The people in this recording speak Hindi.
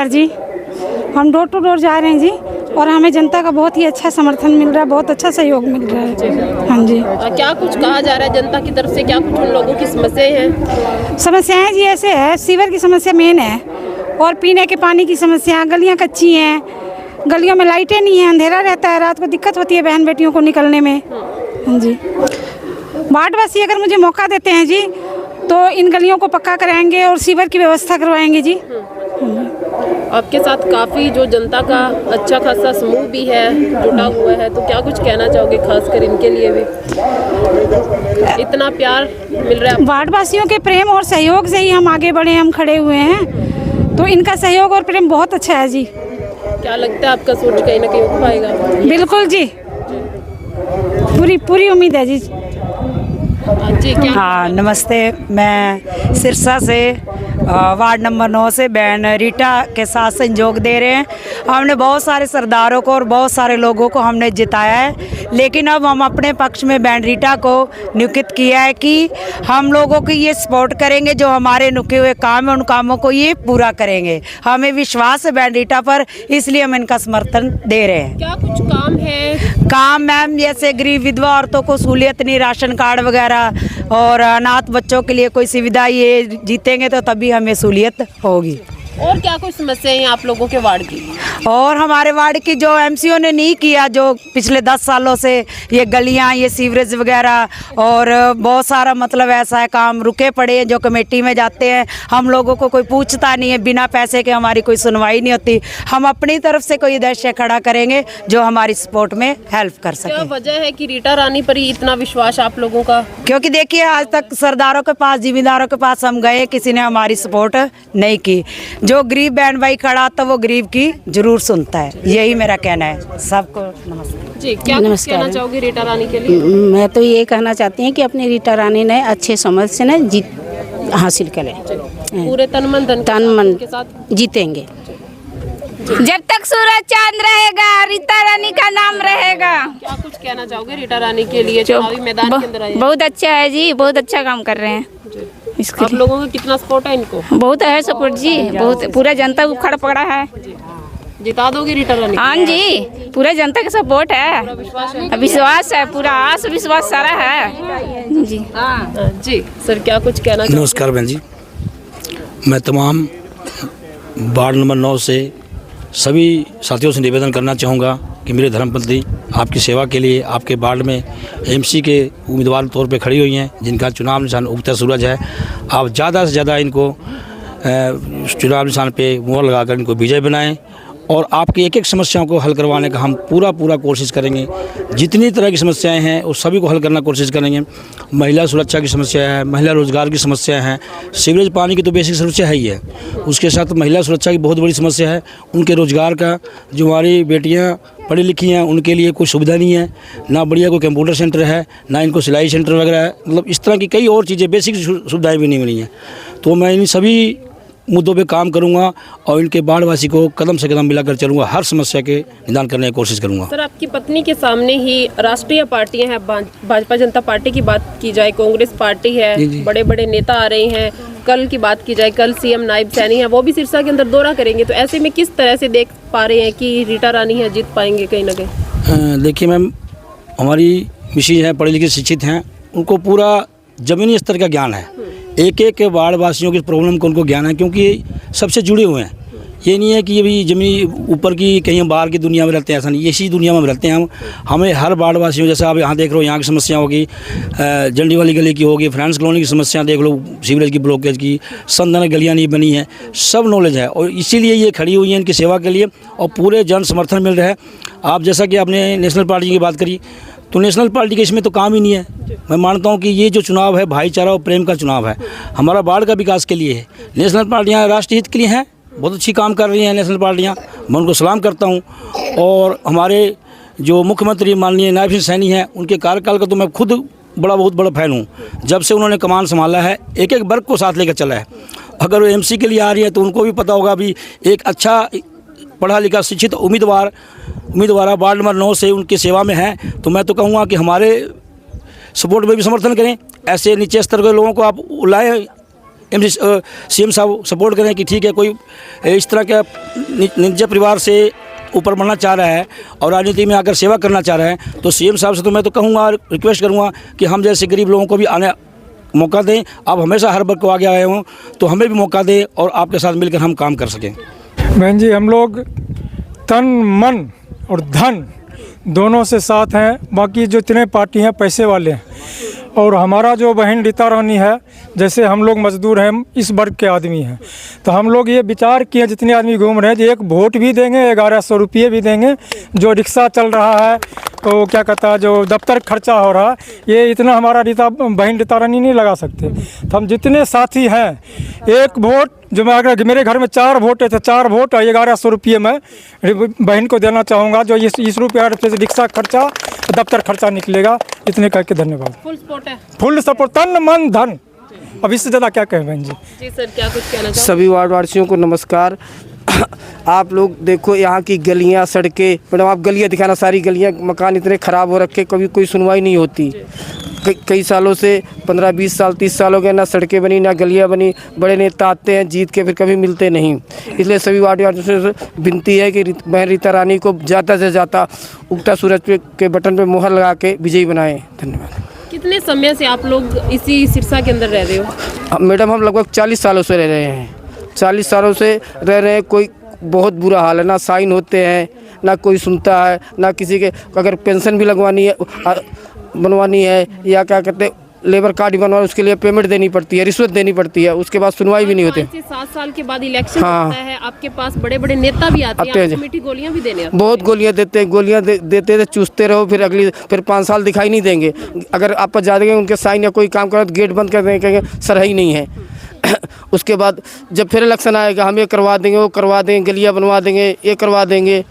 नमस्कार जी। हम डोर टू डोर जा रहे हैं जी, और हमें जनता का बहुत ही अच्छा समर्थन मिल रहा है, बहुत अच्छा सहयोग मिल रहा है। हाँ जी। क्या कुछ कहा जा रहा है जनता की तरफ से, क्या कुछ उन लोगों की समस्याएं हैं? समस्याएं जी ऐसे है, सीवर की समस्या मेन है, और पीने के पानी की समस्या, गलियां कच्ची हैं, गलियों में लाइटें नहीं हैं, अंधेरा रहता है, रात को दिक्कत होती है बहन बेटियों को निकलने में। हाँ जी। वार्डवासी अगर मुझे मौका देते हैं जी तो इन गलियों को पक्का कराएंगे और सीवर की व्यवस्था करवाएंगे जी। आपके साथ काफ़ी जो जनता का अच्छा खासा समूह भी है, जुटा हुआ है, तो क्या कुछ कहना चाहोगे खासकर इनके लिए भी? इतना प्यार मिल रहा है वार्डवासियों के प्रेम और सहयोग से ही हम आगे बढ़े, हम खड़े हुए हैं, तो इनका सहयोग और प्रेम बहुत अच्छा है जी। क्या लगता है आपका सोच कहीं ना कहीं हो पाएगा? बिल्कुल जी, पूरी उम्मीद है जी। जी क्या? हाँ नमस्ते, मैं सिरसा से वार्ड नंबर 9 से बहन रीटा के साथ संयोग दे रहे हैं। हमने बहुत सारे सरदारों को और बहुत सारे लोगों को हमने जिताया है, लेकिन अब हम अपने पक्ष में बहन रीटा को नियुक्त किया है कि हम लोगों की ये सपोर्ट करेंगे, जो हमारे रुके हुए काम है उन कामों को ये पूरा करेंगे। हमें विश्वास है बहन रीटा पर, इसलिए हम इनका समर्थन दे रहे हैं। क्या कुछ काम है? काम मैम जैसे गरीब विधवा औरतों को सहूलियत नहीं, राशन कार्ड वगैरह, और अनाथ बच्चों के लिए कोई सुविधा, ये जीतेंगे तो तभी हमें सहूलियत होगी। और क्या कुछ समस्याएं हैं आप लोगों के वार्ड की? और हमारे वार्ड की जो एमसीओ ने नहीं किया, जो पिछले 10 सालों से ये गलियां, ये सीवरेज वगैरह और बहुत सारा मतलब ऐसा है काम रुके पड़े हैं, जो कमेटी में जाते हैं हम लोगों को कोई पूछता नहीं है, बिना पैसे के हमारी कोई सुनवाई नहीं होती। हम अपनी तरफ से कोई दृश्य खड़ा करेंगे जो हमारी सपोर्ट में हेल्प कर सके। क्या वजह है कि रीटा रानी पर ही इतना विश्वास आप लोगों का? क्योंकि देखिए आज तक सरदारों के पास, जिम्मेदारों के पास हम गए, किसी ने हमारी सपोर्ट नहीं की। जो गरीब बहन भाई खड़ा तो वो गरीब की जरूर सुनता है, यही मेरा कहना है। सबको नमस्ते जी। क्या कुछ कहना चाहोगे रीटा रानी के लिए? मैं तो ये कहना चाहती हूँ कि अपनी रीटा रानी ने अच्छे समझ से ना जीत हासिल करें, पूरे तन मन के साथ जीतेंगे। जब तक सूरज चांद रहेगा रीटा रानी का नाम रहेगा। क्या कुछ कहना चाहोगे रीटा रानी के लिए चुनावी मैदान के अंदर आए? बहुत अच्छा है जी, बहुत अच्छा काम कर रहे हैं। आप लोगों का कितना सपोर्ट है इनको? बहुत है सपोर्ट जी, बहुत, पूरा जनता को खड़ा पकड़ा है। जिता दोगे रीटा रानी? हाँ जी, पूरा जनता का सपोर्ट है, विश्वास है, पूरा आस विश्वास सारा है जी। जी सर, क्या कुछ कहना चाहोगे? नमस्कार बहन जी, मैं तमाम वार्ड नंबर 9 से सभी साथियों से निवेदन करना चाहूँगा कि मेरे धर्मपत्नी आपकी सेवा के लिए आपके वार्ड में एमसी के उम्मीदवार तौर पे खड़ी हुई हैं, जिनका चुनाव निशान उगता सूरज है। आप ज़्यादा से ज़्यादा इनको चुनाव निशान पे मोहर लगाकर इनको विजय बनाएं, और आपकी एक एक समस्याओं को हल करवाने का हम पूरा कोशिश करेंगे। जितनी तरह की समस्याएं हैं उस सभी को हल करना कोशिश करेंगे। महिला सुरक्षा की समस्या है, महिला रोजगार की समस्या है, सीवरेज पानी की तो बेसिक समस्या है ही है, उसके साथ महिला सुरक्षा की बहुत बड़ी समस्या है। उनके रोजगार का, जो हमारी बेटियाँ पढ़ी लिखी हैं उनके लिए कोई सुविधा नहीं है, ना बढ़िया कोई कंप्यूटर सेंटर है, ना इनको सिलाई सेंटर वगैरह है, मतलब इस तरह की कई और चीज़ें, बेसिक सुविधाएँ भी नहीं मिली हैं। तो मैं इन सभी मुद्दों पे काम करूंगा और इनके वार्डवासी को कदम से कदम मिलाकर चलूंगा, हर समस्या के निदान करने की कोशिश करूंगा। सर, आपकी पत्नी के सामने ही राष्ट्रीय पार्टियां हैं, भाजपा जनता पार्टी की बात की जाए, कांग्रेस पार्टी है, बड़े बड़े नेता आ रहे हैं, कल की बात की जाए कल सीएम नायब सैनी है, वो भी सिरसा के अंदर दौरा करेंगे, तो ऐसे में किस तरह से देख पा रहे हैं कि रीटा रानी है जीत पाएंगे कहीं ना कहीं? देखिए मैम, हमारी मिशी हैं, पढ़ी लिखी शिक्षित हैं, उनको पूरा ज़मीनी स्तर का ज्ञान है, एक एक वार्डवासियों की प्रॉब्लम को उनको ज्ञान है, क्योंकि सबसे जुड़े हुए हैं। ये नहीं है कि ये भी ज़मीनी ऊपर की कहीं बाहर की दुनिया में रहते हैं, ऐसा नहीं, इसी दुनिया में रहते हैं हम। हमें हर वार्डवासियों, जैसे आप यहाँ देख रहे हो, यहाँ की समस्या होगी, जंडी वाली गली की होगी, फ्रांस कॉलोनी की समस्या देख लो, सीवरेज की ब्लॉकेज की, संदन गलियाँ नहीं बनी है, सब नॉलेज है, और इसीलिए ये खड़ी हुई है इनकी सेवा के लिए, और पूरे जन समर्थन मिल रहा है। आप जैसा कि आपने नेशनल पार्टी की बात करी, तो नेशनल पार्टी के इसमें तो काम ही नहीं है। मैं मानता हूं कि ये जो चुनाव है भाईचारा और प्रेम का चुनाव है, हमारा वार्ड का विकास के लिए है। नेशनल पार्टियां राष्ट्रीय हित के लिए हैं, बहुत अच्छी काम कर रही हैं नेशनल पार्टियां, मैं उनको सलाम करता हूं। और हमारे जो मुख्यमंत्री माननीय नायब सिंह सैनी हैं, उनके कार्यकाल का तो मैं खुद बहुत बड़ा फैन हूँ। जब से उन्होंने कमान संभाला है, एक एक वर्ग को साथ लेकर चला है। अगर वो एमसी के लिए आ रही है तो उनको भी पता होगा भी एक अच्छा पढ़ा लिखा शिक्षित उम्मीदवार वार्ड नंबर 9 से उनकी सेवा में हैं, तो मैं तो कहूँगा कि हमारे सपोर्ट में भी समर्थन करें। ऐसे नीचे स्तर के लोगों को आप लाएँ सीएम साहब सपोर्ट करें कि ठीक है, कोई इस तरह का निजी परिवार से ऊपर बढ़ना चाह रहा है और राजनीति में आकर सेवा करना चाह रहा है, तो सीएम साहब से तो मैं तो कहूँगा, रिक्वेस्ट करूँगा कि हम जैसे गरीब लोगों को भी आने मौका दें। आप हमेशा हर वर्ग को आगे आए हों, तो हमें भी मौका दें और आपके साथ मिलकर हम काम कर सकें। बहन जी, हम लोग तन मन और धन दोनों से साथ हैं। बाकी जो इतने पार्टी हैं पैसे वाले हैं, और हमारा जो बहन रीता रानी है, जैसे हम लोग मजदूर हैं, इस वर्ग के आदमी हैं, तो हम लोग ये विचार किए जितने आदमी घूम रहे हैं कि एक वोट भी देंगे, 1100 रुपये भी देंगे। जो रिक्शा चल रहा है, तो क्या कहता है, जो दफ्तर खर्चा हो रहा है, ये इतना हमारा बहन रीता रानी नहीं लगा सकते। तो हम जितने साथी हैं, एक वोट जो मैं अगर मेरे घर में 4 वोट है तो 4 वोट 1100 रुपये मैं बहन को देना चाहूँगा। जो इस रुपये से रिक्शा खर्चा, दफ्तर खर्चा निकलेगा। इतने करके धन्यवाद। फुल सपोर्ट है, फुल सपोर्ट, तन मन धन। अब इससे ज़्यादा क्या कहें बहन जी। जी सर, क्या कुछ कहना चाहोगे? सभी वार्डवासियों को नमस्कार। आप लोग देखो यहाँ की गलियाँ, सड़कें, मैडम आप गलियाँ दिखाना, सारी गलियाँ, मकान इतने ख़राब हो रखे, कभी कोई सुनवाई नहीं होती। कई सालों से 15-20 साल 30 साल हो गए, ना सड़कें बनी ना गलियाँ बनी। बड़े नेता आते हैं, जीत के फिर कभी मिलते नहीं। इसलिए सभी वार्डवासियों से विनती है कि बहन रीता रानी को ज़्यादा से ज़्यादा उगता सूरज के बटन पे मुहर लगा के विजयी बनाएं। धन्यवाद। कितने समय से आप लोग इसी सिरसा के अंदर रह रहे हो? मैडम हम लगभग 40 सालों से रह रहे हैं। 40 सालों से रह रहे हैं। कोई बहुत बुरा हाल है, ना साइन होते हैं, ना कोई सुनता है, ना किसी के अगर पेंशन भी लगवानी है, बनवानी है, या क्या कहते लेबर कार्ड ही बनवाना, उसके लिए पेमेंट देनी पड़ती है, रिश्वत देनी पड़ती है, उसके बाद सुनवाई भी नहीं होती। 7 साल के बाद इलेक्शन होता है, आपके पास बड़े बड़े नेता भी आते हैं, मीठी गोलियां भी देने आते हैं। बहुत गोलियां देते हैं, गोलियां देते थे, चूसते रहो, फिर 5 साल दिखाई नहीं देंगे। अगर आप जा देंगे उनके साइन या कोई काम करो तो गेट बंद कर देंगे, कहेंगे सर ही नहीं है। उसके बाद जब फिर इलेक्शन आएगा, हम ये करवा देंगे, वो करवा देंगे, गलियाँ बनवा देंगे, ये करवा देंगे।